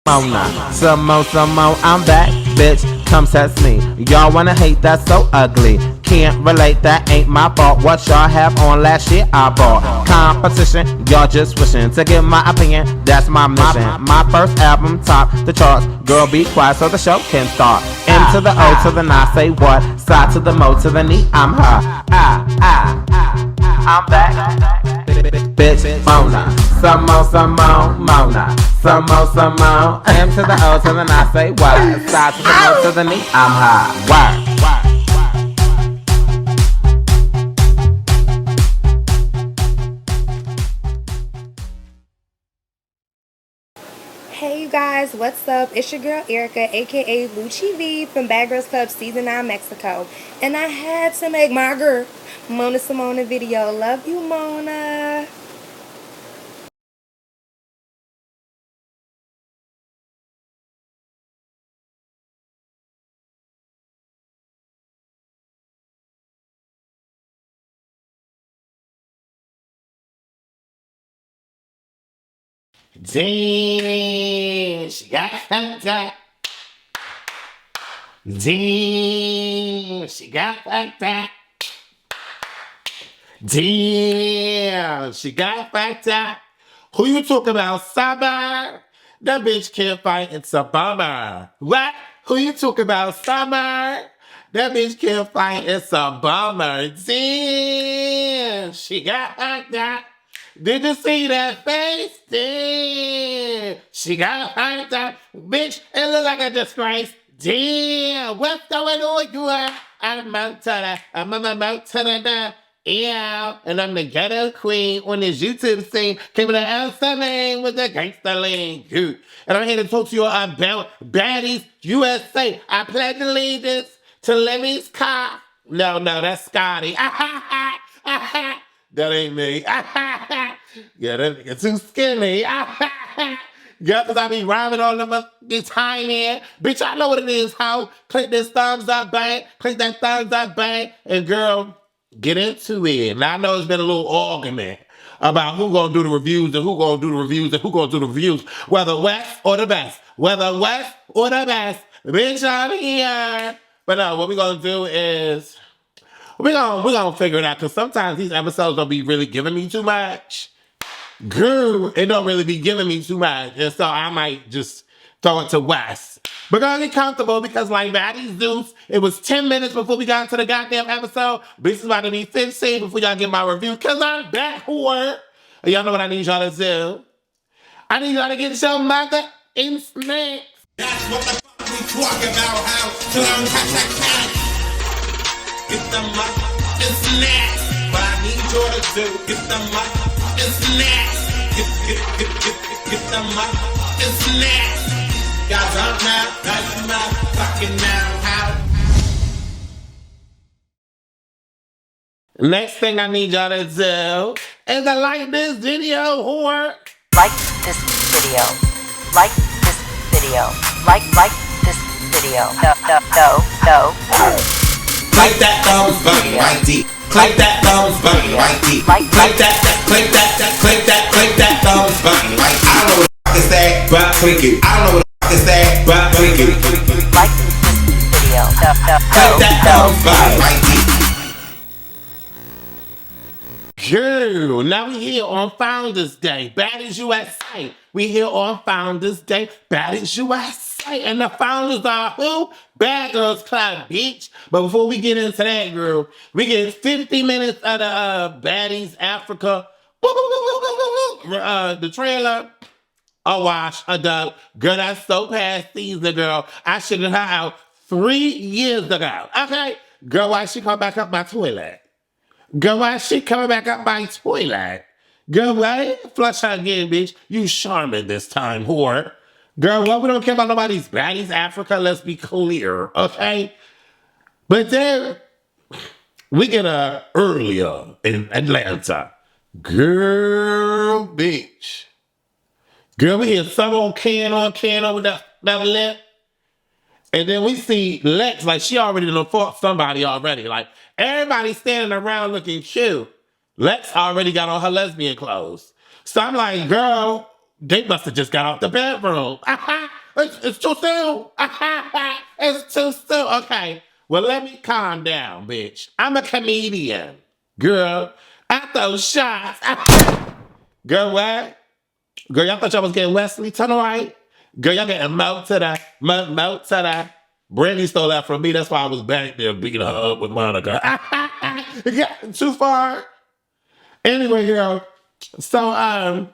Some more, I'm back, bitch, come test me. Y'all wanna hate, that's so ugly. Can't relate, that ain't my fault. What y'all have on last year, I bought. Competition, y'all just wishing to give my opinion, that's my mission. My first album, top the charts. Girl, be quiet so the show can start. M to the O to the N, say what? Side to the Mo to the knee, I'm her. I'm back. Bitch, Mona. Some more, Mona. Some more. M to the O to the N, say what? Side to the Mo to the knee, I'm her. Word. Hey you guys, what's up? It's your girl Erica, aka Luchi V from Bad Girls Club Season 9 Mexico. And I had to make my girl Mona Simone video. Love you, Mona. Damn, she got that. Damn, she got that. Damn, she got that. Who you talking about, Summer? That bitch can't fight, it's a bummer. What? Who you talking about, Summer? That bitch can't fight, it's a bummer. Damn, she got that. Did you see that face? Damn, she got that. Bitch, it look like a disgrace. Damn, what's going on? You are I'm a mountain. Yeah, and I'm the ghetto queen on this YouTube scene. Came with the L7 with the gangster lean. And I'm here to talk to you about Baddies USA. I pledge allegiance to Lemmy's car. No, that's Scotty. That ain't me. Yeah, that nigga too skinny. Yeah, cause I be rhyming on them this time here. Bitch, I know what it is, how. Click this thumbs up, bang. Click that thumbs up, bang. And girl, get into it. Now I know it's been a little argument about who gonna do the reviews and who gonna do the reviews and who gonna do the reviews. Whether West or the best. Whether West or the best. Bitch, I'm here. But no, what we gonna do is we're gonna figure it out, because sometimes these episodes don't be really giving me too much. Girl, it don't really be giving me too much. And so I might just throw it to West. But gonna get comfortable, because like Baddies Zeus, it was 10 minutes before we got into the goddamn episode. This is about to be 15 before y'all get my review, because I'm back whore. And y'all know what I need y'all to do. I need y'all to get your mother in snacks. That's what the fuck we talk about, how to learn cash. Get the mother in snacks. What I need y'all to do, get the mother in snacks. Get the mother in snacks. Y'all don't know, that's not fucking know how. Next thing I need y'all to do is to like this video, whore. Like this video. Like this video. Like this video. No. Click that thumbs button right deep. Click that thumbs button right deep. Click that thumbs button right deep. I don't know what the fuck is that, but click it. I don't know what the fuck is that, but click it. Like this video. Click that thumbs button right deep. Girl, now we here on Founders Day. Baddies USA. We here on Founders Day. Baddies USA. And the founders are who? Bad Girls Club, bitch. But before we get into that, girl, we get 50 minutes of the Baddies Africa. The trailer. A wash, a dub. Girl, that's so past season, girl. I should have her out 3 years ago. Okay? Girl, why she come back up my toilet? Girl, why she coming back up my toilet? Girl, why? Flush her again, bitch. You charming this time, whore. Girl, what? We don't care about nobody's Baddies Africa. Let's be clear, okay? But then we get earlier in Atlanta. Girl, bitch. Girl, we hear some on can with that lip. And then we see Lex, like she already done fought somebody already. Like everybody standing around looking cute. Lex already got on her lesbian clothes. So I'm like, girl, They must have just got out the bedroom. It's too soon. It's too soon. Okay. Well, let me calm down, bitch. I'm a comedian. Girl, I throw shots. Girl, what? Girl, y'all thought y'all was getting Wesley tonight? Girl, y'all getting Mo to the. Brandy stole that from me. That's why I was back there beating her up with Monica. Yeah, too far. Anyway, girl. So,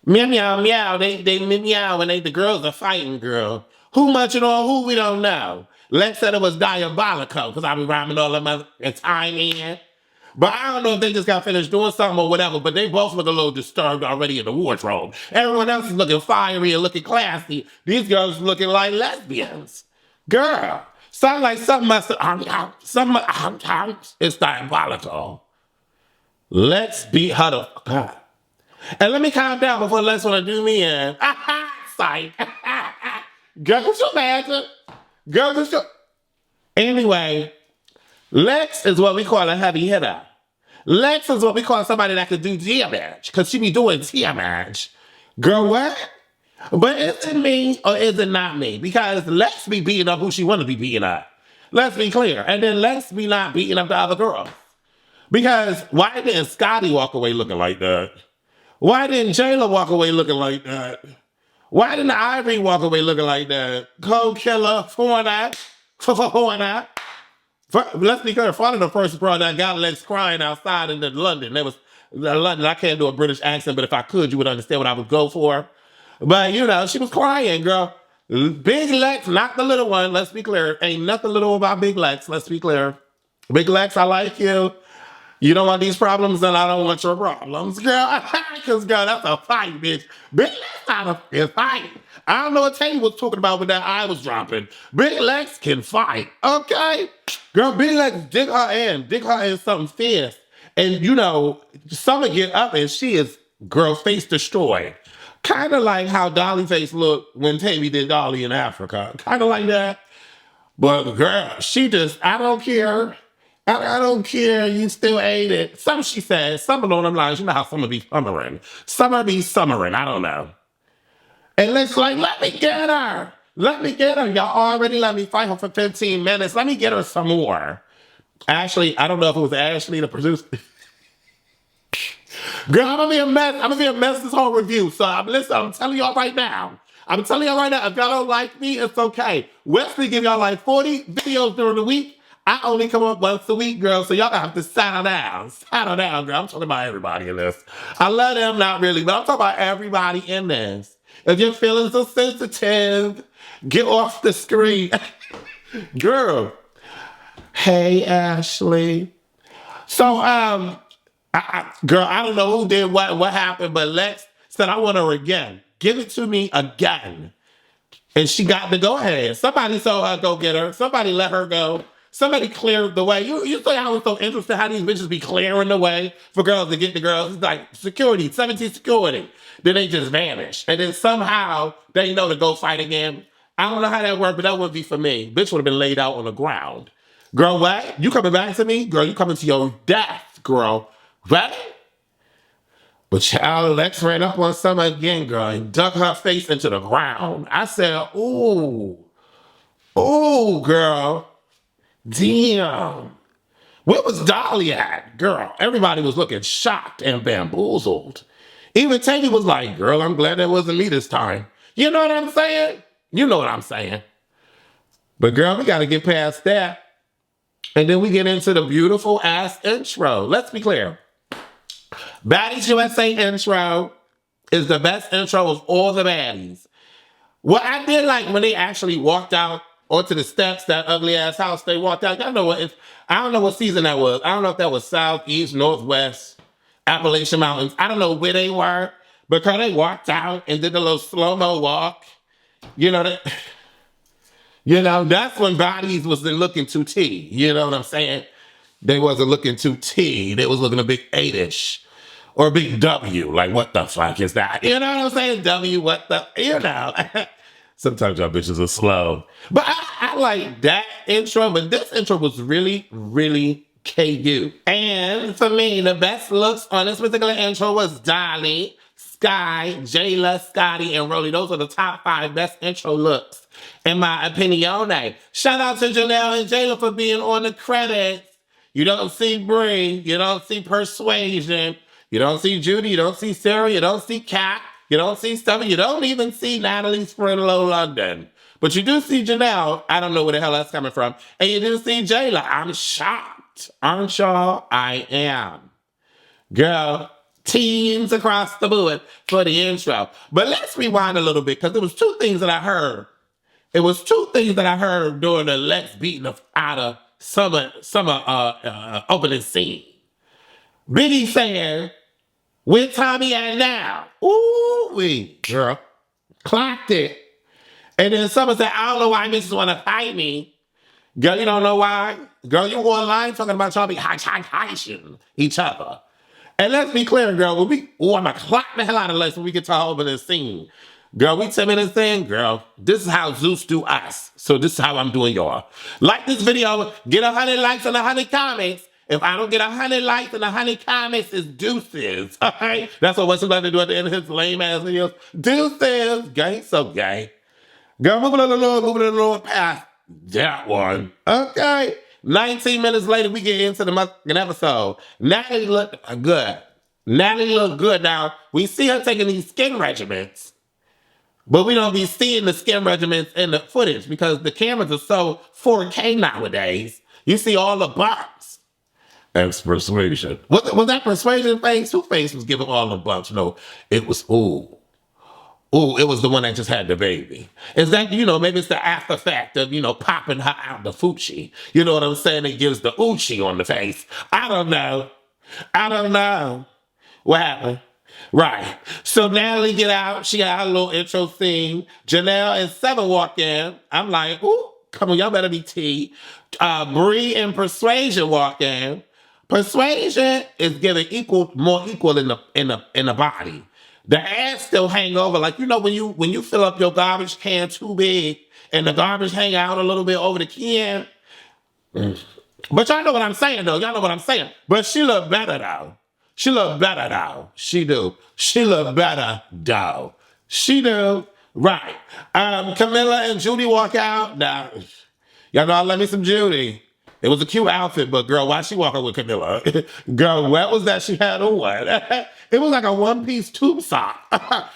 meow, meow, meow. They meow and the girls are fighting, girl. Who munching on who, we don't know. Lex said it was diabolical because I be rhyming all of my time in. But I don't know if they just got finished doing something or whatever, but they both look a little disturbed already in the wardrobe. Everyone else is looking fiery and looking classy. These girls looking like lesbians. Girl, sound like something must it's diabolical. Let's beat her the fuck up. And let me calm down before Lex want to do me in. Psych. Girl, could you imagine? Girl, could you... Anyway, Lex is what we call a heavy hitter. Lex is what we call somebody that can do damage, because she be doing damage. Girl, what? But is it me or is it not me? Because Lex be beating up who she want to be beating up. Let's be clear. And then Lex be not beating up the other girls. Because why didn't Scotty walk away looking like that? Why didn't Jayla walk away looking like that? Why didn't Ivory walk away looking like that? Cold killer, for that. Let's be clear, one of the first bro that got Lex crying outside in London. There was London. I can't do a British accent, but if I could, you would understand what I would go for. But you know, she was crying, girl. Big Lex, not the little one. Let's be clear. Ain't nothing little about Big Lex. Let's be clear. Big Lex, I like you. You don't want these problems, then I don't want your problems, girl. Because, girl, that's a fight, bitch. Big Lex not a fight. I don't know what Tavi was talking about with that eye was dropping. Big Lex can fight, okay? Girl, Big Lex dig her in something fierce. And, you know, Summer get up and she is, girl, face destroyed. Kind of like how Dolly face looked when Tavi did Dolly in Africa. Kind of like that. But, girl, she just, I don't care. I don't care. You still ate it. Some she said, some along them lines. You know how Summer be summering. Summer be summering. I don't know. And Lex like, let me get her. Let me get her. Y'all already let me fight her for 15 minutes. Let me get her some more. Ashley, I don't know if it was Ashley, the producer. Girl, I'm gonna be a mess. I'm gonna be a mess this whole review. So I'm telling y'all right now. If y'all don't like me, it's okay. Wesley give y'all like 40 videos during the week. I only come up once a week, girl, so y'all have to settle down. Settle down, girl. I'm talking about everybody in this. I love them, not really, but I'm talking about everybody in this. If your feelings are sensitive, get off the screen. Girl. Hey, Ashley. So, girl, I don't know who did what happened, but Lex said, I want her again. Give it to me again. And she got the go-ahead. Somebody told her go get her. Somebody let her go. Somebody cleared the way. You say I was so interested how these bitches be clearing the way for girls to get the girls. It's like security, 17 security. Then they just vanish. And then somehow they know to go fight again. I don't know how that worked, but that wouldn't be for me. Bitch would have been laid out on the ground. Girl, what? You coming back to me? Girl, you coming to your death, girl. What? But child, Lex ran up on Summer again, girl, and dug her face into the ground. I said, ooh. Ooh, girl. Damn. Where was Dolly at? Girl, everybody was looking shocked and bamboozled. Even Tavi was like, girl, I'm glad that wasn't me this time. You know what I'm saying? You know what I'm saying. But girl, we got to get past that. And then we get into the beautiful ass intro. Let's be clear. Baddies USA intro is the best intro of all the baddies. What I did like when they actually walked out onto the steps, that ugly ass house they walked out. Y'all know what? I don't know what season that was. I don't know if that was South, East, Northwest, Appalachian Mountains. I don't know where they were, but they walked out and did the little slow-mo walk. You know that. You know, that's when Baddies wasn't looking too T. You know what I'm saying? They wasn't looking too T. They was looking a big 8-ish. Or a big W. Like, what the fuck is that? You know what I'm saying? W, what the, you know. Sometimes y'all bitches are slow. But I like that intro. But this intro was really, really KU. And for me, the best looks on this particular intro was Dolly. Sky, Jayla, Scotty, and Rollie. Those are the top 5 best intro looks, in my opinion. Shout out to Janelle and Jayla for being on the credits. You don't see Bree. You don't see Persuasion. You don't see Judy. You don't see Sarah. You don't see Kat. You don't see Stubby. You don't even see Natalie's friend Low London. But you do see Janelle. I don't know where the hell that's coming from. And you do see Jayla. I'm shocked. Aren't y'all? I am. Girl, teens across the board for the intro. But let's rewind a little bit, because there was 2 things that I heard. It was 2 things that I heard during the Let's Beating out of summer opening scene. Biggie saying, "Where Tommie at now?" Ooh-wee, girl. Clocked it. And then someone said, "I don't know why Mrs. want to fight me." Girl, you don't know why? Girl, you go online talking about y'all be high-high-high-shing each other. And let's be clear, girl, I'm going to clock the hell out of us when we get to our opening scene. Girl, we 10 minutes in, girl, this is how Zeus do us. So this is how I'm doing y'all. Like this video, get 100 likes and 100 comments. If I don't get 100 likes and 100 comments, it's deuces. All right? That's what Wes's about to do at the end of his lame-ass videos. Deuces. Gay, so gay. Girl, moving a little past that one. Okay. 19 minutes later, we get into the motherfucking episode. Natalie looked good. Natalie looked good. Now, we see her taking these skin regimens, but we don't be seeing the skin regimens in the footage because the cameras are so 4K nowadays. You see all the bumps. That's Persuasion. Was that Persuasion face? Who face was giving all the bumps? No, it was, ooh, it was the one that just had the baby. Is that, maybe it's the after fact of, popping her out the Fuchi. You know what I'm saying? It gives the Uchi on the face. I don't know. What happened? Right. So Natalie get out. She got a little intro scene. Janelle and Seven walk in. I'm like, ooh, come on, y'all better be tea. Bree and Persuasion walk in. Persuasion is getting more equal in the body. The ass still hang over, like when you fill up your garbage can too big and the garbage hang out a little bit over the can. But y'all know what I'm saying, though. Y'all know what I'm saying. But she look better, though. She look better, though. She do. She look better, though. She do. Right. Camilla and Judy walk out. Now, y'all know I love me some Judy. It was a cute outfit, but girl, why she walking with Camilla? Girl, what was that she had on? It was like a one-piece tube sock.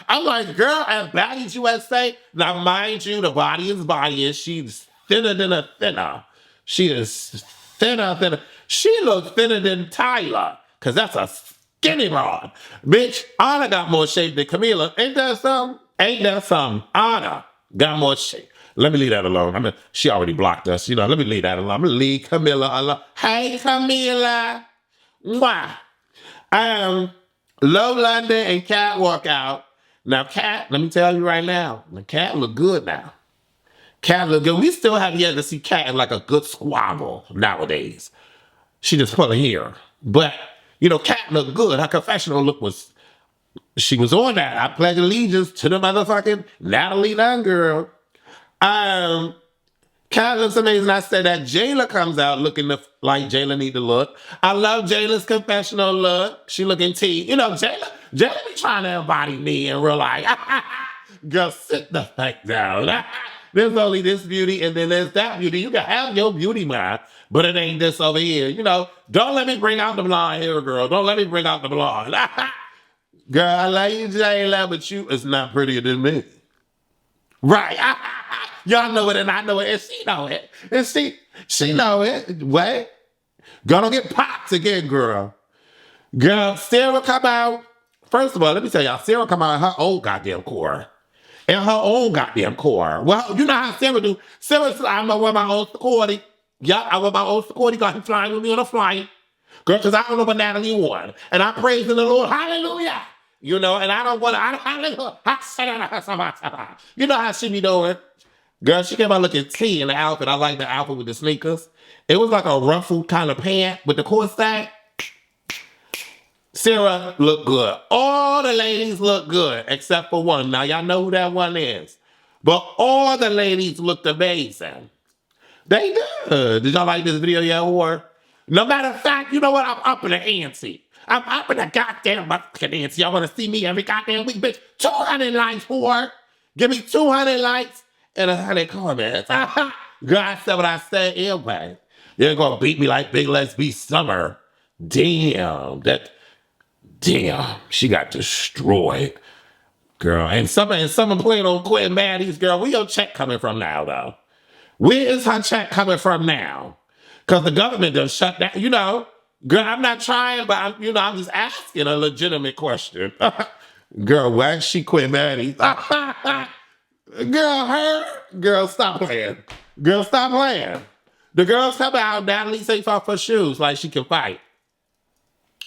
I'm like, girl, at Baddies USA, now mind you, the body is body, and she's thinner than a thinner. She is thinner. She looks thinner than Tyler, because that's a skinny broad. Bitch, Ahna got more shape than Camilla. Ain't that something? Ahna got more shape. Let me leave that alone. She already blocked us. Let me leave that alone. I'm going to leave Camilla alone. Hey, Camilla. Mwah. Low London and Kat walk out. Now, Kat, let me tell you right now. The Kat look good now. Kat look good. We still have yet to see Kat in like a good squabble nowadays. She just put her here. But, Kat looked good. Her confessional look she was on that. I pledge allegiance to the motherfucking Natalienunn girl. Kat looks amazing. I said that Jayla comes out looking like Jayla need to look. I love Jayla's confessional look. She looking tea. Jayla be trying to embody me in real life. Girl, sit the fuck down. There's only this beauty and then there's that beauty. You can have your beauty mind, but it ain't this over here. Don't let me bring out the blonde here, girl. Don't let me bring out the blonde. Girl, I love you, Jayla, but you is not prettier than me. Right. Y'all know it and I know it and she know it. And she know it. What? Gonna get popped again, girl. Girl, Sarah come out. First of all, let me tell y'all, Sarah come out in her own goddamn core. In her own goddamn core. Well, you know how Sarah do. Sarah said, I'm gonna wear my own security. Yeah, I wear my own security. Got him flying with me on a flight. Girl, because I don't know what Natalie won. And I'm praising the Lord. Hallelujah. And I don't want to, hallelujah. You know how she be doing. Girl, she came out looking tea in the outfit. I like the outfit with the sneakers. It was like a ruffled kind of pant with the corset. Sarah looked good. All the ladies look good except for one. Now, y'all know who that one is. But all the ladies looked amazing. They did. Did y'all like this video yet, or? No matter of fact, you know what? I'm up in the ante. I'm up in the goddamn bucket dance. Y'all want to see me every goddamn week, bitch. 200 likes, whore. Give me 200 likes and 100 comments. Girl, I said what I said anyway. You're going to beat me like biglex beat Summer. Damn. Damn. She got destroyed. Girl, and someone playing on quitting baddies, girl. Where your check coming from now, though? Where is her check coming from now? Because the government done shut down. You know, girl, I'm not trying, but I'm just asking a legitimate question. Girl, why she quit baddies? Girl, stop playing. Girl, stop playing. The girls come out, Natalie takes off her shoes like she can fight.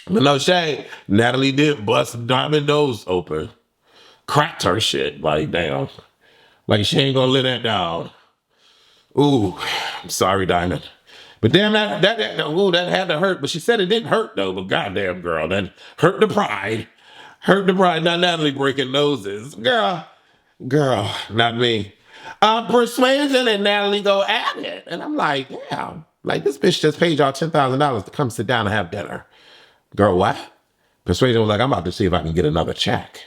But no shade, Natalie did bust Diamond nose open. Cracked her shit, like, damn. Like, she ain't gonna let that down. Ooh, I'm sorry, Diamond. But damn, that had to hurt. But she said it didn't hurt, though. But goddamn, girl, that hurt the pride. Hurt the pride. Not Natalie breaking noses. Girl, not me. Persuasion and Natalie go at it. And I'm like, damn. Like, this bitch just paid y'all $10,000 to come sit down and have dinner. Girl, what? Persuasion was like, I'm about to see if I can get another check.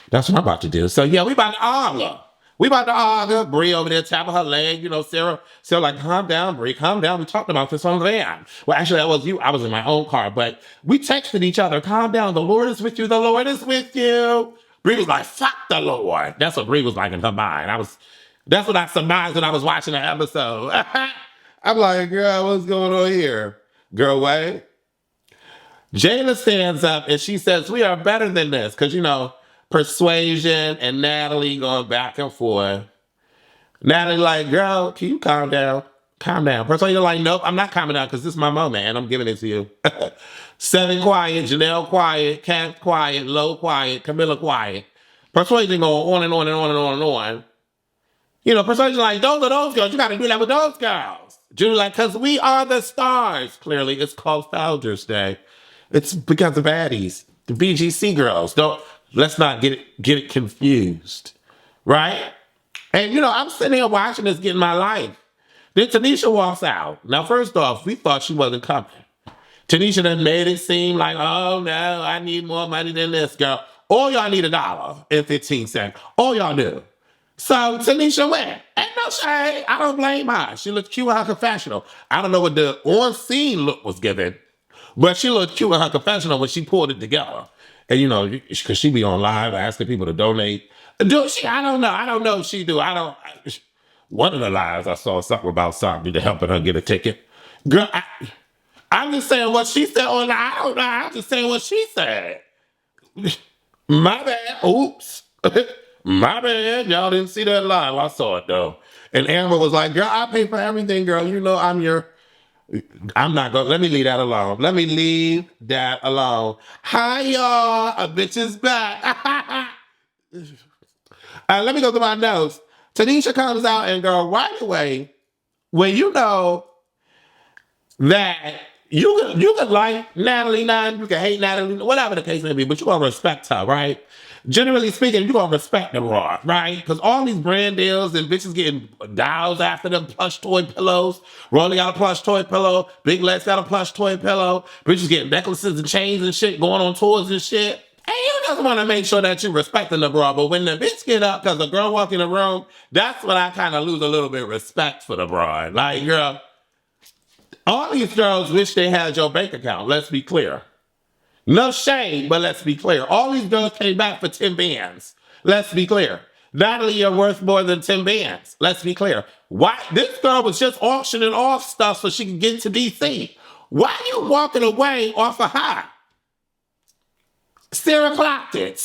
That's what I'm about to do. So, yeah, we about to argue. We about to argue. Bree over there tapping her leg. You know, Sarah like, calm down, Bree, calm down. We talked about this on the van. Well, actually, that was you. I was in my own car. But we texted each other, calm down. The Lord is with you. The Lord is with you. Bree was like, fuck the Lord. That's what Bree was like in her mind. That's what I surmised when I was watching the episode. I'm like, girl, what's going on here? Girl, wait. Jayla stands up and she says, we are better than this. Because, you know, Persuasion and Natalie going back and forth. Natalie like, girl, can you calm down? Calm down. Persuasion like, nope, I'm not calming down because this is my moment and I'm giving it to you. Seven quiet, Janelle quiet, Kat quiet, Lo quiet, Camilla quiet. Persuasion going on and on and on and on and on. You know, Persuasion like, those are those girls. You got to do that with those girls. Julie like, because we are the stars. Clearly, it's called Founders Day. It's because of baddies. The BGC girls. Let's not get it confused. Right? And, you know, I'm sitting here watching this, getting my life. Then Tanisha walks out. Now, first off, we thought she wasn't coming. Tanisha done made it seem like, oh, no, I need more money than this, girl. All y'all need $1.15. All y'all do. So Tanisha went. Ain't no shade. I don't blame her. She looked cute in her confessional. I don't know what the on-scene look was given, but she looked cute in her confessional when she pulled it together. And, you know, because she be on live asking people to donate. Do she? I don't know. I don't know if she do. One of the lives I saw something about something to helping her get a ticket. Girl, I'm just saying what she said on I don't know. I'm just saying what she said. My bad. Oops. My bad. Y'all didn't see that live. I saw it, though. And Amber was like, girl, I pay for everything, girl. You know I'm not going to, let me leave that alone. Let me leave that alone. Hi, y'all. A bitch is back. Let me go through my notes. Tanisha comes out and girl, right away, when you know that you could like Natalie, you can hate Natalie, whatever the case may be, but you're going to respect her, right? Generally speaking, you're going to respect them raw, right? Because all these brand deals and bitches getting dolls after them, plush toy pillows. Rollie got a plush toy pillow. Biglex got a plush toy pillow. Bitches getting necklaces and chains and shit, going on tours and shit. And you just want to make sure that you're respecting the bra. But when the bitch get up because the girl walk in the room, that's when I kind of lose a little bit of respect for the bra. Like, girl, all these girls wish they had your bank account. Let's be clear. No shade, but let's be clear. All these girls came back for 10 bands. Let's be clear. Natalie, you're worth more than 10 bands. Let's be clear. Why? This girl was just auctioning off stuff so she could get to DC. Why are you walking away off a high? Sarah clocked it.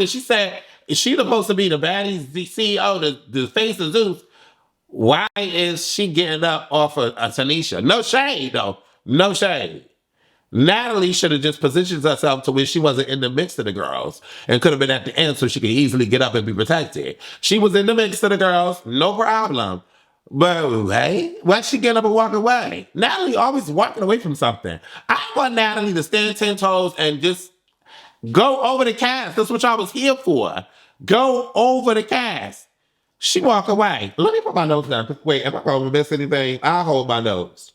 She said, she's supposed to be the Baddies CEO, the face of Zeus. Why is she getting up off of Tanisha? No shade, though. No shade. Natalie should have just positioned herself to where she wasn't in the mix of the girls and could have been at the end so she could easily get up and be protected. She was in the mix of the girls, no problem. But hey, why'd she get up and walk away? Natalie always walking away from something. I want Natalie to stand 10 toes and just go over the cast. That's what y'all was here for. Go over the cast. She walk away. Let me put my notes down. Wait, am I going to miss anything? I'll hold my nose.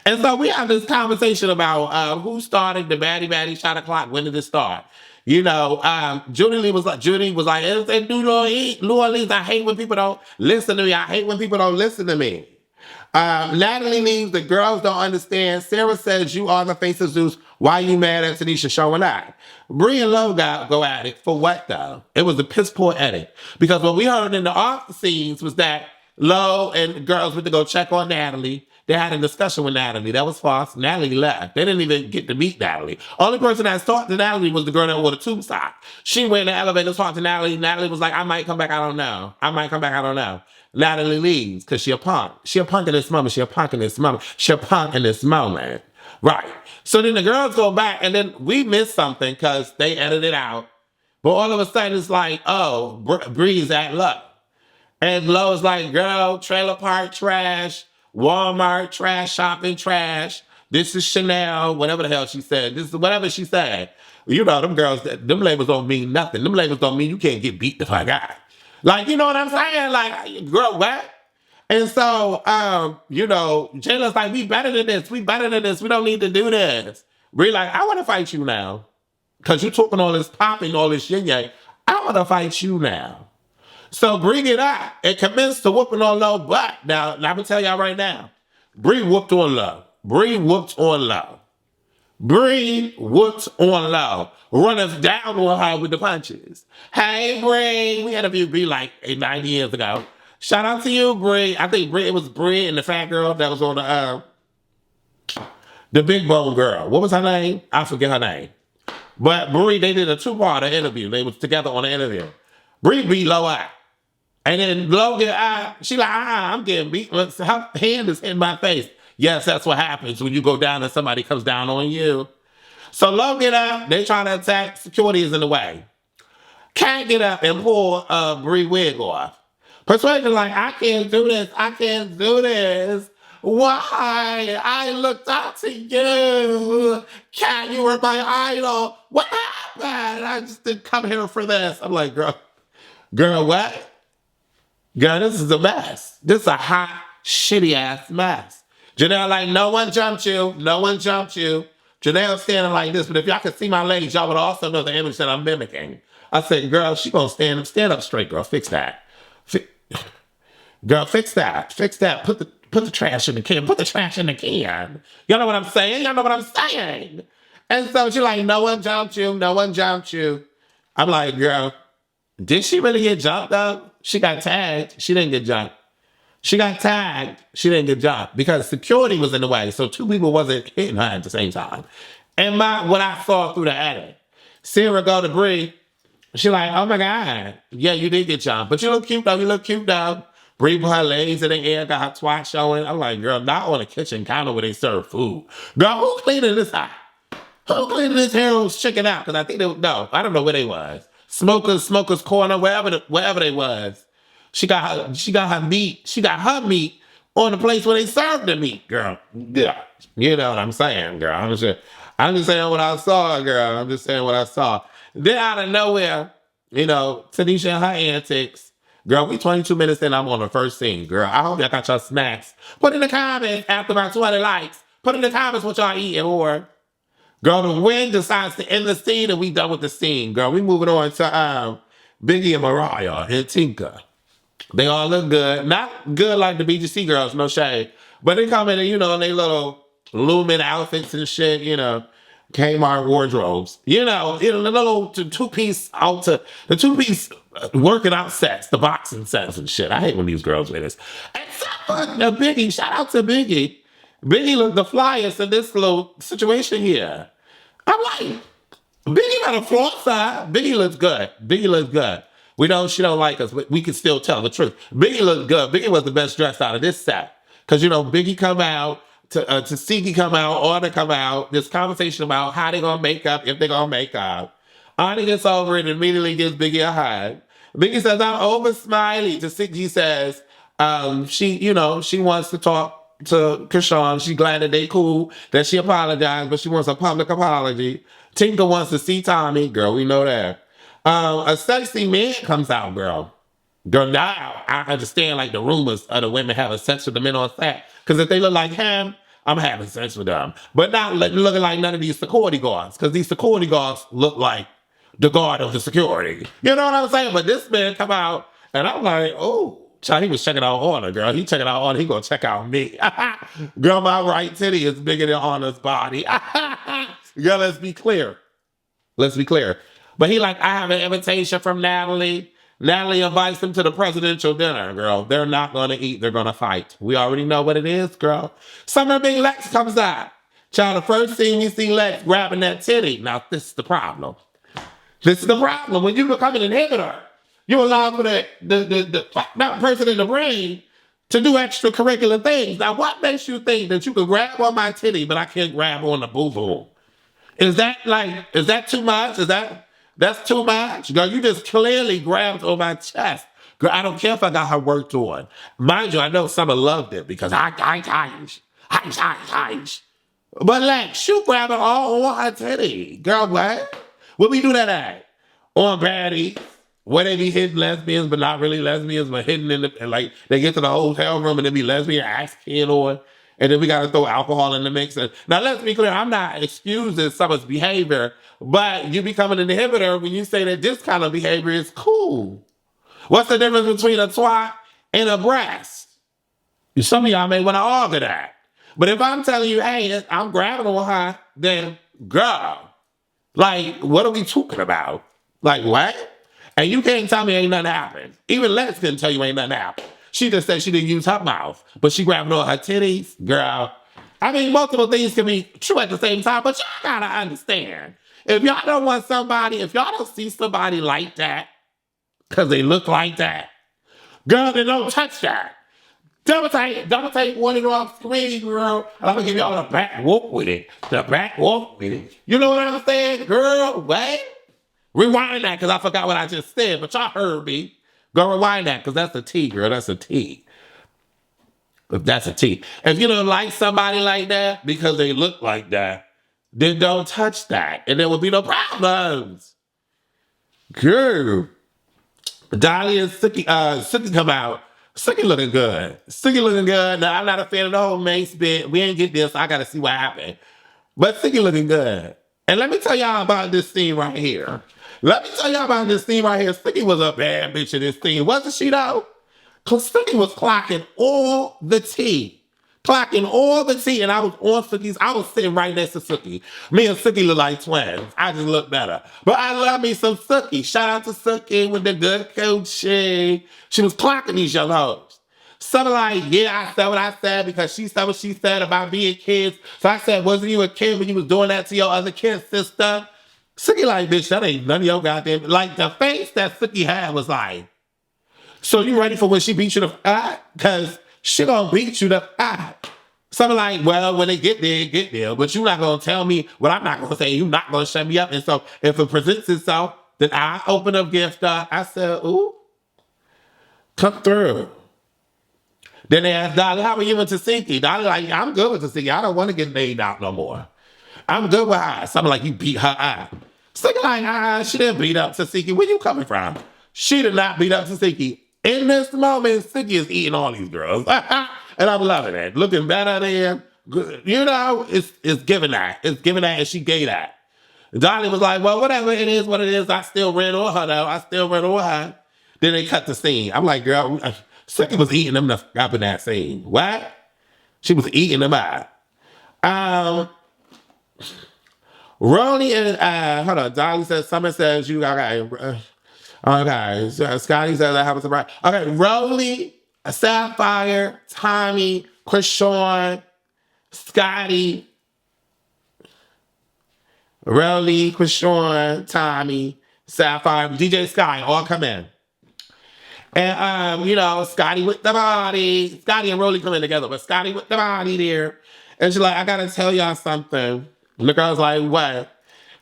And so we have this conversation about who started the Baddie shot o'clock. When did it start? You know, Judy was like, it's in New Orleans. I hate when people don't listen to me. I hate when people don't listen to me. Natalie leaves. The girls don't understand. Sarah says, you are the face of Zeus. Why you mad at Tanisha showing up? Bree and Lo go at it. For what, though? It was a piss poor edit. Because what we heard in the off scenes was that Lo and the girls went to go check on Natalie. They had a discussion with Natalie. That was false. Natalie left. They didn't even get to meet Natalie. Only person that talked to Natalie was the girl that wore the tube sock. She went in the elevator to talk to Natalie. Natalie was like, I might come back. I don't know. Natalie leaves because she a punk. She a punk in this moment. Right. So then the girls go back and then we missed something because they edited it out. But all of a sudden it's like, oh, Bree's at luck. And Lo's like, girl, trailer park trash, Walmart trash, shopping trash. This is Chanel, whatever the hell she said. This is whatever she said. You know, them girls, them labels don't mean nothing. Them labels don't mean you can't get beat the fuck out. Like, you know what I'm saying? Like, girl, what? And so, you know, Jayla's like, we better than this. We don't need to do this. Bree like, I want to fight you now. Because you're talking all this popping, all this yin-yang. I want to fight you now. So bring it up and commence to whooping on Lo butt. Now, I'm going to tell y'all right now. Bree whooped on Lo. Running down on her with the punches. Hey, Bree. We had a few Bree like 9 years ago. Shout out to you, Bree. I think it was Bree and the fat girl that was on the big bone girl. What was her name? I forget her name. But Bree, they did a 2-parter interview. They was together on the interview. Bree beat Lo out. And then Lo get out. She like, I'm getting beat. Her hand is in my face. Yes, that's what happens when you go down and somebody comes down on you. So Lo get up. They trying to attack. Security is in the way. Can't get up and pull Bree wig off. Persuasion like, I can't do this. Why? I looked up to you. Cat, you were my idol. What happened? I just didn't come here for this. I'm like, girl, what? Girl, this is a mess. This is a hot, shitty-ass mess. Janelle like, no one jumped you. Janelle standing like this, but if y'all could see my legs, y'all would also know the image that I'm mimicking. I said, girl, she gonna stand up straight, girl. Fix that. Girl, fix that. Put the trash in the can. Y'all know what I'm saying? And so she's like, no one jumped you. I'm like, girl, did she really get jumped though? She got tagged. She didn't get jumped. Because security was in the way. So 2 people wasn't hitting her at the same time. And what I saw through the edit, Sarah go to Bree. She like, oh my God. Yeah, you did get jumped. But you look cute though. Bree put her legs in the air, got her twat showing. I'm like, girl, not on a kitchen counter where they serve food. Girl, who cleaning this out? Who cleaning this Harold's chicken out? Because I think I don't know where they was. Smokers Corner, wherever they was. She got her meat on the place where they served the meat, girl. Yeah. You know what I'm saying, girl. I'm just saying what I saw, girl. Then out of nowhere, you know, Tanisha and her antics. Girl, we 22 minutes in, I'm on the first scene, girl. I hope y'all got your snacks. Put in the comments after about 200 likes. Put in the comments what y'all eating, or girl, the wind decides to end the scene and we done with the scene, girl. We moving on to Biggie and Mariah and Tinka. They all look good. Not good like the BGC girls, no shade. But they come in and, you know, in their little Lumen outfits and shit, you know. Kmart wardrobes, you know, the little two-piece working out sets, the boxing sets and shit. I hate when these girls wear this. Except for Biggie. Shout out to Biggie. Biggie looked the flyest in this little situation here. I'm like, Biggie got a front side. Biggie looks good. She don't like us, but we can still tell the truth. Biggie looked good. Biggie was the best dressed out of this set. Because, you know, Biggie come out, Suki come out, Ahna come out. This conversation about how they gonna make up, if they gonna make up. Ahna gets over it and immediately gives Biggie a hug. Biggie says, I'm over Smiley. Suki says, she wants to talk to chrisean. She's glad that they cool, that she apologized, but she wants a public apology. Tinka wants to see Tommie. Girl, we know that. A sexy man comes out, girl. Girl, now I understand like the rumors of the women having sex with the men on set. Because if they look like him, I'm having sex with them. But not looking like none of these security guards, because these security guards look like the guard of the security. You know what I'm saying? But this man come out, and I'm like, oh, child, he was checking out Ahna, girl. He checking out Ahna. He gonna check out me. Girl, my right titty is bigger than Ahna's body. Girl, let's be clear. Let's be clear. But he like, I have an invitation from Natalie. Natalie invites them to the presidential dinner, girl. They're not going to eat. They're going to fight. We already know what it is, girl. Summer Big Lex comes out. Child, the first thing you see Lex grabbing that titty. Now, this is the problem. This is the problem. When you become an inhibitor, you allow for the that person in the brain to do extracurricular things. Now, what makes you think that you can grab on my titty, but I can't grab on the boo-boo? Is that too much? That's too much? Girl, you just clearly grabbed on my chest. Girl, I don't care if I got her work on. Mind you, I know Summer loved it because I. But Lex, you grabbing all on her titty. Girl, what? What we do that at? On Baddies, where they be hitting lesbians, but not really lesbians, but hitting in the, like, they get to the hotel room and they be lesbian ass kid on. And then we got to throw alcohol in the mix. And now, let's be clear, I'm not excusing someone's behavior, but you become an inhibitor when you say that this kind of behavior is cool. What's the difference between a twat and a breast? Some of y'all may want to argue that. But if I'm telling you, hey, I'm grabbing on her, then, girl, like, what are we talking about? Like, what? And you can't tell me ain't nothing happened. Even Lex didn't tell you ain't nothing happened. She just said she didn't use her mouth, but she grabbed on her titties, girl. I mean, multiple things can be true at the same time, but y'all gotta understand. If y'all don't want somebody, if y'all don't see somebody like that, because they look like that, girl, then don't touch that. Double take one of them off screen, girl, and I'm gonna give y'all the back walk with it. The back walk with it. You know what I'm saying, girl? What? Rewind that, because I forgot what I just said, but y'all heard me. Go rewind that, because that's a T, girl. That's a T. That's a T. If you don't like somebody like that because they look like that, then don't touch that. And there will be no problems. Girl. Dolly and Suki come out. Suki looking good. Suki looking good. Now, I'm not a fan of the whole Mace bit. We ain't get this, so I got to see what happened. But Suki looking good. And let me tell y'all about this scene right here. Suki was a bad bitch in this scene. Wasn't she, though? Because Suki was clocking all the tea. And I was on Suki's. I was sitting right next to Suki. Me and Suki look like twins. I just look better. But I love me some Suki. Shout out to Suki with the good coaching. She was clocking these young hoes. Some like, yeah, I said what I said because she said what she said about being kids. So I said, wasn't you a kid when you was doing that to your other kid, sister? Suki like, bitch, that ain't none of your goddamn... Like, the face that Suki had was like, so you ready for when she beat you the f***? Because she gonna beat you the f***. Something like, well, when they get there. But you're not gonna tell me what I'm not gonna say. You're not gonna shut me up. And so if it presents itself, then I open up gift. I said, ooh, come through. Then they asked Dolly, how are you with Tesehki? Dolly like, I'm good with Tesehki. I don't want to get laid out no more. I'm good with her. Something like, you beat her eye. Something like, she didn't beat up Tesehki. Where you coming from? She did not beat up Tesehki. In this moment, Suki is eating all these girls. And I'm loving it. Looking better than, you know, it's giving that. It's giving that, and she gave that. Dolly was like, well, whatever it is, what it is, I still ran on her, though. Then they cut the scene. I'm like, girl, Suki was eating them up in that scene. What? She was eating them out. Rollie and, hold on, Dolly says, Summer says, you got, okay, so Scotty says I have a surprise. Okay, Rollie, Sapphire, Tommie, Chrisean, Scotty, Rollie, Chrisean, Tommie, Sapphire, DJ Sky all come in. And, you know, Scotty with the body. Scotty and Rollie come in together, but Scotty with the body there. And she's like, I gotta tell y'all something. And the girl's like, what?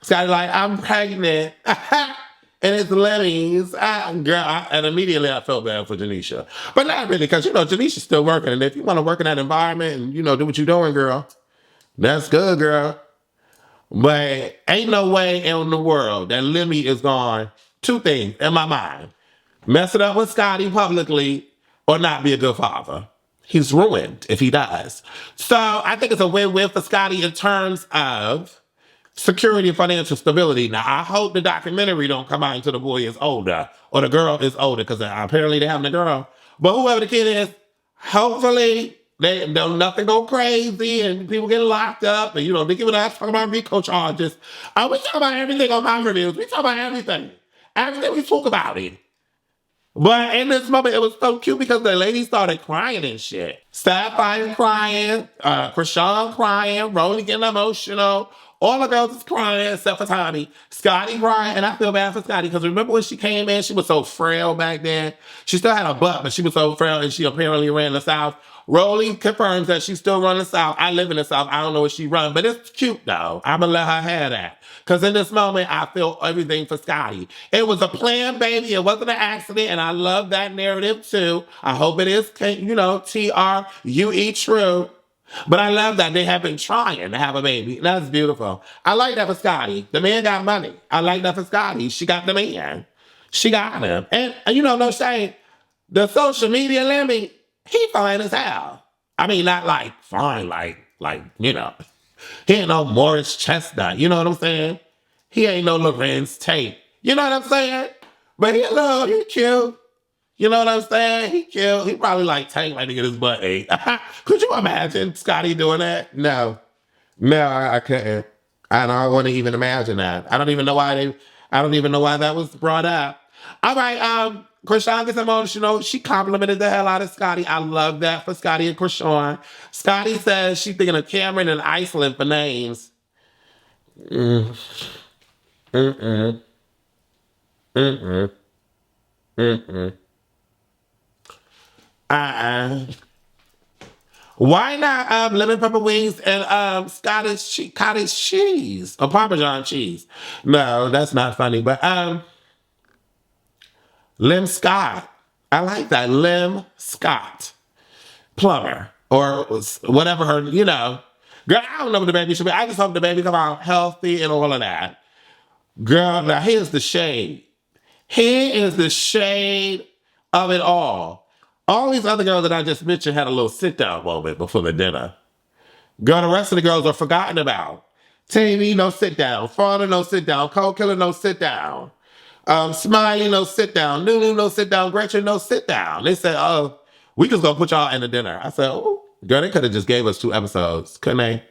Scotty like, I'm pregnant. And it's Lemmy's. And immediately I felt bad for Tanisha. But not really, because, you know, Tanisha's still working. And if you want to work in that environment and, you know, do what you're doing, girl, that's good, girl. But ain't no way in the world that Lemmy is gone. Two things in my mind. Mess it up with Scotty publicly or not be a good father. he's ruined if he does. So I think it's a win-win for Scotty in terms of security and financial stability. Now, I hope the documentary don't come out until the boy is older or the girl is older, because apparently they're having a girl. But whoever the kid is, hopefully they don't nothing go crazy and people get locked up and they give it us talking about RICO charges. We talk about everything on my reviews. We talk about everything. Everything we talk about it. But in this moment, it was so cute because the lady started crying and shit. Sapphire crying, Chrisean crying, Rollie getting emotional. All the girls is crying except for Tommie. Scotty crying, and I feel bad for Scotty because remember when she came in, she was so frail back then. She still had a butt, but she was so frail, and she apparently ran the South. Rollie confirms that she still run the South. I live in the South. I don't know what she run, but it's cute though. I'm gonna let her have that. Because in this moment, I feel everything for Scotty. It was a planned baby. It wasn't an accident, and I love that narrative too. I hope it is, TRUE true. But I love that they have been trying to have a baby. That's beautiful. I like that for Scotty. The man got money. I like that for Scotty. She got the man. She got him. And no shame. The social media Lemmy, he fine as hell. I mean, not like fine, he ain't no Morris Chestnut. You know what I'm saying? He ain't no Lorenz Tate. You know what I'm saying? But he cute. You know what I'm saying? He cute. He probably like Tank to get his butt ate. Could you imagine Scotty doing that? No, I couldn't. I don't want to even imagine that. I don't even know why that was brought up. All right, Chrisean gets emotional. She complimented the hell out of Scotty. I love that for Scotty and Chrisean. Scotty says she's thinking of Cameron and Iceland for names. Why not lemon pepper wings and cottage cheese or Parmesan cheese? No, that's not funny. But Lim Scott, I like that. Lim Scott, plumber or whatever her. Girl, I don't know what the baby should be. I just hope the baby come out healthy and all of that. Girl, now here's the shade. Here is the shade of it all. All these other girls that I just mentioned had a little sit-down moment before the dinner. Girl, the rest of the girls are forgotten about. Tavi, no sit-down. Fauna, no sit-down. Cold Killer, no sit-down. Smiley, no sit-down. Lulu, no sit-down. Gretch, no sit-down. They said, oh, we just gonna put y'all in the dinner. I said, oh, girl, they could have just gave us 2 episodes, couldn't they?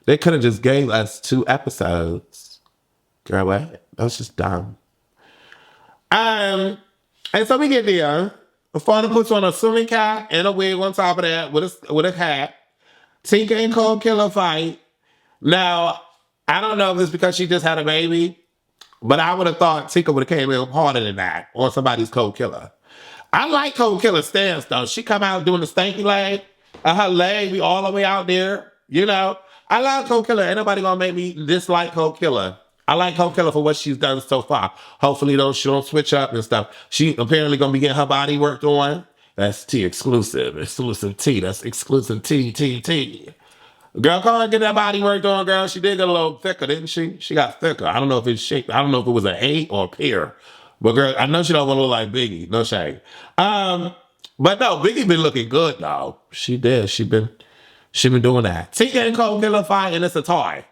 They could have just gave us 2 episodes. Girl, what? That was just dumb. And so we get there. Fauna puts on a swimming cap and a wig on top of that with a hat. Tinka and Cold Killer fight. Now, I don't know if it's because she just had a baby, but I would have thought Tinka would have came in harder than that on somebody's Cold Killer. I like Cold Killer's stance though. She come out doing the stanky leg, and her leg be all the way out there. I love Cold Killer. Ain't nobody gonna make me dislike Cold Killer. I like Cold Killer for what she's done so far. Hopefully, she don't switch up and stuff. She apparently gonna be getting her body worked on. That's T exclusive T. That's exclusive T. Girl, come on, get that body worked on, girl. She did get a little thicker, didn't she? She got thicker. I don't know if it's shaped. I don't know if it was an 8 or a pear. But girl, I know she don't want to look like Biggie. No shame. But no, Biggie been looking good though. She did. She been doing that. Tinka and Cold Killer fight, and it's a toy.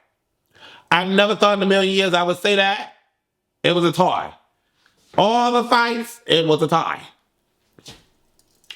I never thought in a million years I would say that. It was a toy. All the fights, it was a toy.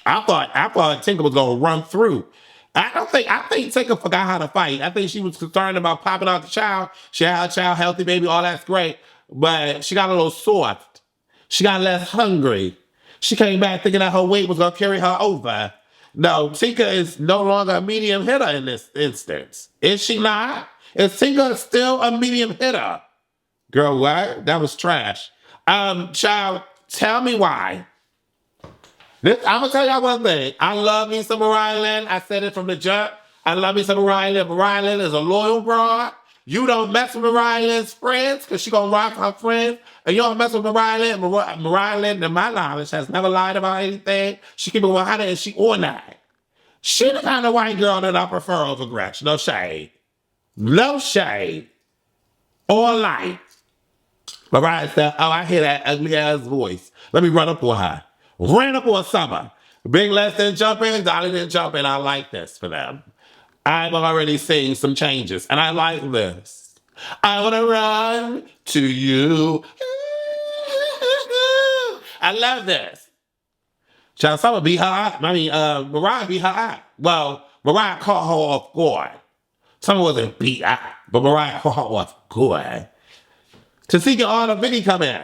I thought Tinka was gonna run through. I think Tinka forgot how to fight. I think she was concerned about popping out the child. She had a child, healthy baby, all that's great. But she got a little soft. She got less hungry. She came back thinking that her weight was gonna carry her over. No, Tinka is no longer a medium hitter in this instance. Is she not? Is Tinka still a medium hitter? Girl, what? That was trash. Child, tell me why. I'm gonna tell y'all one thing. I love me some Mariahlynn. I said it from the jump. I love me some Mariahlynn. Mariahlynn is a loyal broad. You don't mess with Mariahlynn's friends because she gonna rock her friends. And you don't mess with Mariahlynn. Mariahlynn, to my knowledge, has never lied about anything. She keep it 100 and she organized. She the kind of white girl that I prefer over Gretch. No shade. No shade. Or light. Mariah said, oh, I hear that ugly ass voice. Let me run up on her. Ran up on Summer. Big Les didn't jump in, Dolly didn't jump in. I like this for them. I'm already seeing some changes, and I like this. I want to run to you. I love this. Child, someone beat her out. Mariah beat her out. Well, Mariah caught her off guard. Someone wasn't beat out, but Mariah caught her off guard. Tesehki Ahna Vicky come in.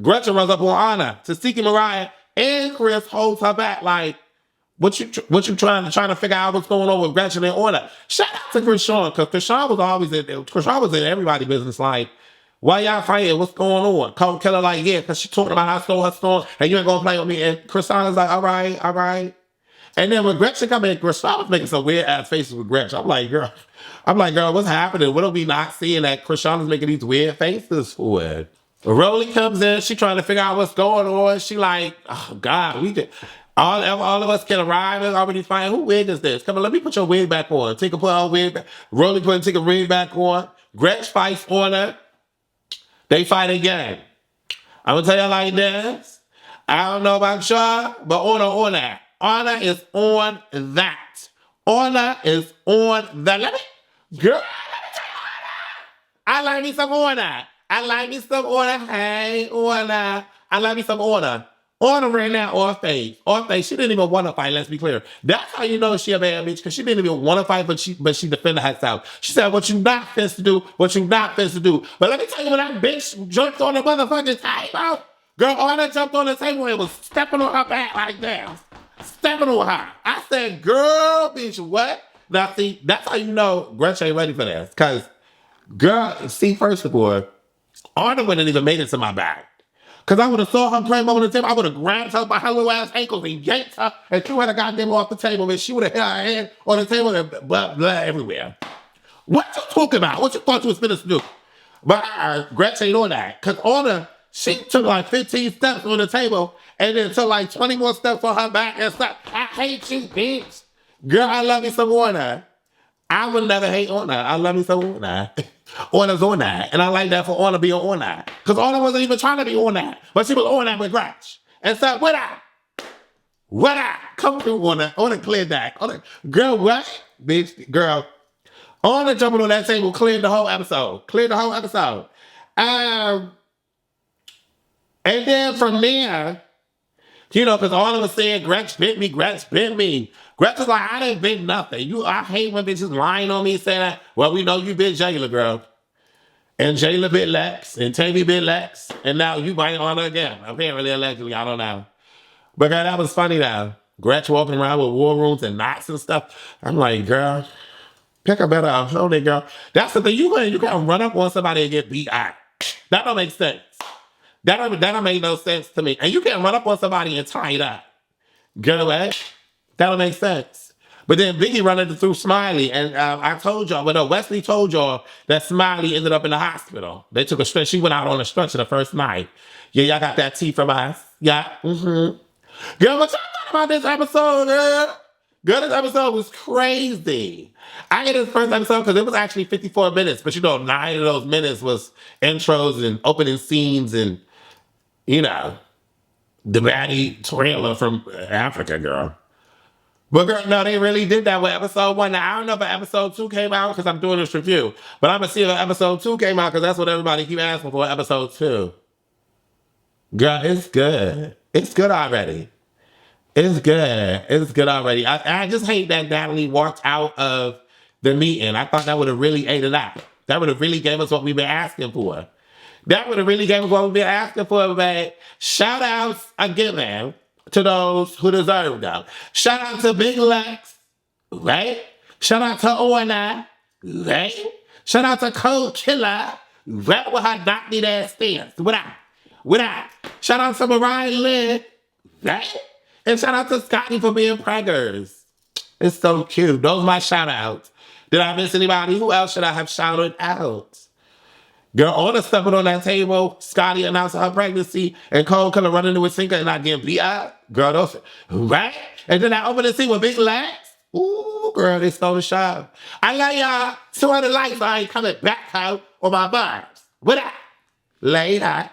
Gretchen runs up on Ahna. Tesehki, Mariah, and Chris holds her back like, what you trying to figure out what's going on with Gretchen and Ahna? Shout out to chrisean, because chrisean was always in everybody's business. Like, why y'all fighting? What's going on? Cold Killer like, yeah, because she talking about how I stole her storm and you ain't gonna play with me. And chrisean is like, all right. And then when Gretchen come in, chrisean was making some weird ass faces with Gretchen. I'm like, girl, what's happening? What are we not seeing that chrisean is making these weird faces for it? Rollie comes in, she trying to figure out what's going on. She like, oh God, we did. All of us can arrive and already find who wig is this? Come on, let me put your wig back on. Tinker put her wig back. Rollie put Tinker wig back on. Gretch fights Ahna. They fight again. I'm gonna tell you like this. I don't know about y'all, but Ahna on that. Ahna is on that. Ahna is on that. Girl, let me tell you Ahna. I like me some Ahna. I like me some Ahna. Hey, Ahna. I like me some Ahna. Ahna right now off face. She didn't even want to fight, let's be clear. That's how you know she a bad bitch, because she didn't even want to fight, but she defended herself. She said, what you not supposed to do, what you not supposed to do. But let me tell you, when that bitch jumped on the motherfucking table, girl, Ahna jumped on the table and was stepping on her back like that. Stepping on her. I said, girl, bitch, what? Now, see, that's how you know Gretch ain't ready for this. Because, girl, see, first of all, Ahna wouldn't even made it to my back. Because I would have saw her climb over the table. I would have grabbed her by her little ass ankles and yanked her and threw her the goddamn off the table. And she would have hit her hand on the table and blood everywhere. What you talking about? What you thought you was supposed to do? But Gretch ain't on that. Because Ahna, she took like 15 steps on the table and then took like 20 more steps on her back and said, I hate you, bitch. Girl, I love you some Ahna. I would never hate Ahna. I love me some Ahna. Ahna's on that. And I like that for Ahna being on that. Because Ahna wasn't even trying to be on that. But she was on that with Gretch. And so, what I? Come through, Ahna. Ahna cleared that. Girl, what? Bitch, girl. Ahna jumping on that table cleared the whole episode. And then from there, you know, because Ahna was saying, Gretch bit me. Gretch was like, I didn't bit nothing. I hate when bitches lying on me saying that. Well, we know you bit Jayla, girl. And Jayla bit Lex. And Tavi bit Lex. And now you bite Ahna again. Apparently, allegedly, I don't know. But girl, that was funny now. Gretch walking around with war wounds and knots and stuff. I'm like, girl, pick a better opponent, girl. That's the thing. You can't run up on somebody and get beat out. That don't make sense. That don't make no sense to me. And you can't run up on somebody and tie it up. Girl, what? That don't make sense. But then Biggie running through Smiley, and I told y'all, Wesley told y'all that Smiley ended up in the hospital. They took a stretch. She went out on a stretcher the first night. Yeah, y'all got that tea from us. Yeah. Mm-hmm. Girl, what y'all thought about this episode, girl? Girl, this episode was crazy. I get this first episode because it was actually 54 minutes, but 9 of those minutes was intros and opening scenes and, the baddie trailer from Africa, girl. But girl, no, they really did that with episode 1. Now, I don't know if episode 2 came out because I'm doing this review. But I'm going to see if episode 2 came out because that's what everybody keep asking for, episode 2. Girl, it's good. It's good already. It's good already. I just hate that Natalie walked out of the meeting. I thought that would have really ate it out. That would have really gave us what we've been asking for. But shout outs again to those who deserve them. Shout out to biglex, right? Shout out to Ahna, right? Shout out to Cold Killer, right with her knocked ass stance. What up? Shout out to Mariahlynn, right? And shout out to Scotty for being preggers. It's so cute. Those are my shout outs. Did I miss anybody? Who else should I have shouted out? Girl, all the stuff on that table, Scotty announcing her pregnancy, and Cold Killer running into a sinker and not getting beat up. Girl, those, right? And then I opened the scene with biglex. Ooh, girl, they stole the show. I love y'all. 200 likes, I ain't coming back out on my bars. What up? Later.